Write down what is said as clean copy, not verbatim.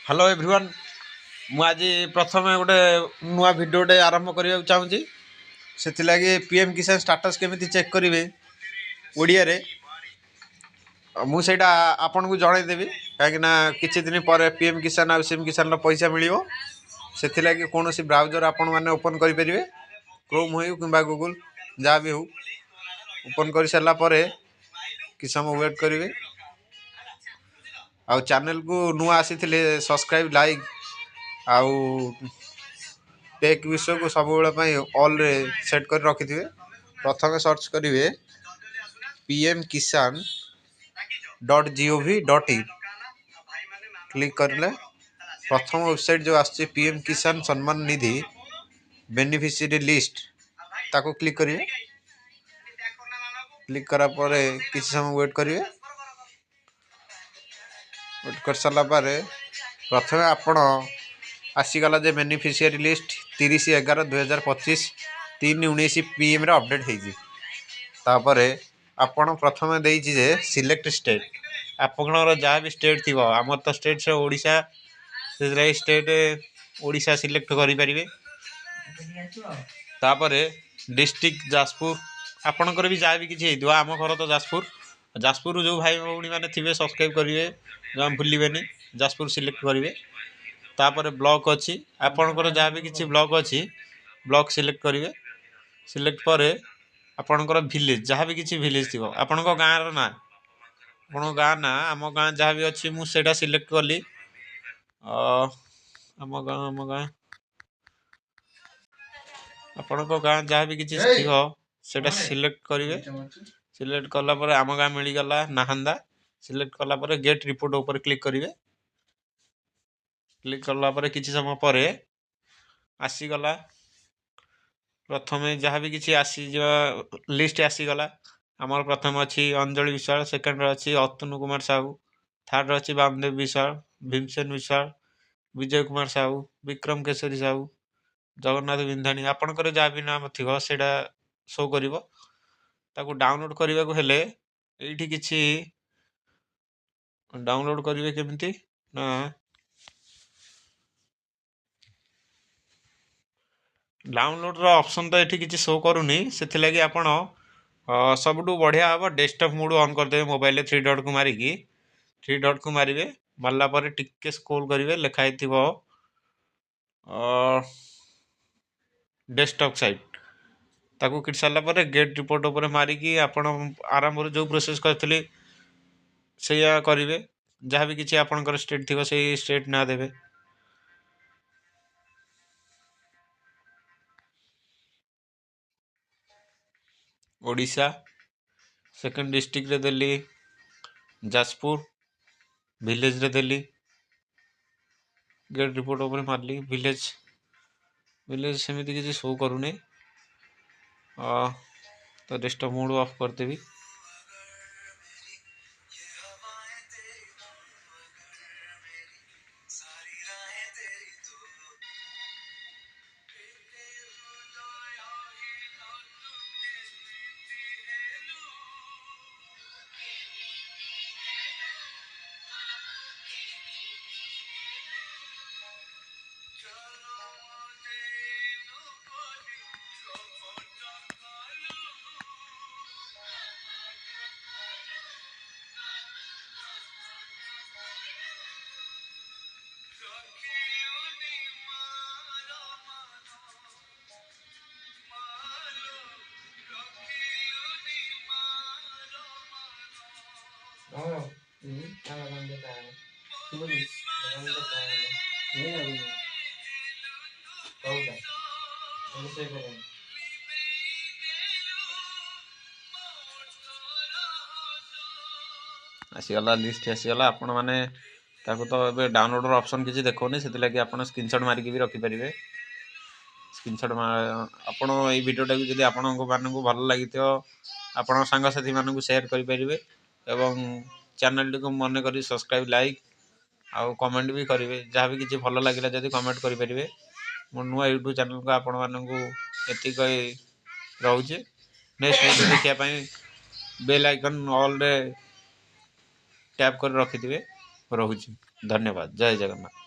Hello everyone मु आज प्रथम गोटे नुआ भिडियोटे आरंभ करने चाहूँगी से पीएम किसान स्टाटस केमी चेक करेंगे ओडिया रे मुझे आपन को जनईदेवी कहीं किसी दिन पर पीएम किसान आ सीएम किसान पैसा मिल से कौन ब्राउजर आपण मैंने ओपन करेंगे क्रोम हो कि गूगल जहाँ भी हो ओपन कर सारापर कि समय वेट करेंगे आउ चैनल को नुआ आसी सब्सक्राइब लाइक आउ टेक विषय को सब ऑल रे सेट कर रखि थे। प्रथम सर्च करेंगे पीएम किसान .gov.in क्लिक करले प्रथम वेबसाइट जो आछे पीएम किसान सम्मान निधि बेनिफिशियरी लिस्ट ताको क्लिक करिए। क्लिक करा पर किसी समय वेट करिए। वेट कर सारा प्रथम आपण आसीगला जे बेनिफिशियरी लिस्ट 30/11/2025 3/19 PM रे अपडेट होपर आपण प्रथम देजी जे सिलेक्ट स्टेट आपनर जहाँ भी स्टेट थी आमर तो स्टेट से ओडिशा से स्टेट ओडिशा सिलेक्ट करें तापर डिस्ट्रिक्ट जाजपुर आपणकर भी जहाँ भी किसी आम घर तो जाजपुर जाजपुर जो भाई भौणी मैंने थे सब्सक्राइब करेंगे जमा भूलें जाजपुर सिलेक्ट करेंगे तापर ब्लॉक अच्छी आपणकर जहाँ भी किसी ब्लॉक अच्छी ब्लॉक सिलेक्ट करेंगे सिलेक्ट पर आपणकर विलेज जहाँ भी किसी विलेज थी आपण गाँव ना आप गाँ ना आम गाँ जहाँ भी अच्छी मुझे सिलेक्ट कली आम गाँ आपण गाँ जहाँ भी किसी थी से सिलेक्ट करेंगे सिलेक्ट कलापर आम गाँ मिलगला नाहंदा सिलेक्ट कलापर गेट रिपोर्ट ऊपर क्लिक करेंगे क्लिक कलापर किसी समय पर आसीगला प्रथम जहाँ भी किसी आसी लिस्ट आसीगला आमर प्रथम अच्छी अंजलि विशाल सेकेंड अच्छी अतुनु कुमार साहू थर्ड अच्छी वामदेव विशाल भीमसेन विशाल विजय कुमार साहू विक्रम केशरी साहू जगन्नाथ बिंधाणी आपणकर जहाँ भी नाम थी से शो कर डाउनलोड करने को हेले ये किसी डाउनलोड करेंगे केमिति ना डाउनलोड रो ऑप्शन तो ये किसी शो करूनी से लगी आपण सबुठू बढ़िया हम डेस्कटॉप मोड ऑन करदे मोबाइल 3 डॉट को मारिकी 3 डॉट को मारे मारला पर टिके स्क्रॉल करेंगे लिखाई थी डेस्कटॉप साइट ताकू कि सारापर गेट रिपोर्ट उपर मारिकी आपण आरंभ जो प्रोसेस करते से करेंगे जहाँ भी किसी आपंकर स्टेट थी से स्टेट ना देवे ओडिशा सेकेंड डिस्ट्रिक्ट रे देली जाजपुर विलेज रे देली गेट रिपोर्ट उपर मारली विलेज विलेज सेमती किसी शो करूनी तो डेस्कटॉप मोड ऑफ करदेवी आसीगला लिस्ट आसीगला आपण मैंने ताको तो ए डाउनलोड ऑप्शन किसी देखोनी से लगी आप स्क्रीनशॉट मारिकी भी रखिपारे स्क्रीनशॉट आपण ये भिडियोटा को जब आपण मानक भल लगी आपण सांगसाथी मानक शेयर करेंगे एवं चैनल टी को मन कर सब्सक्राइब लाइक आउ कमेंट भी करेंगे जहाँ भी किसी भल लगे जब कमेंट करेंगे मो नुआ यूट्यूब चैनल को आपण मानक रोचे नेक्स्ट वीडियो देखापी बेल आइकन ऑल रे टैप कर रखिथे रोचे। धन्यवाद। जय जगन्नाथ।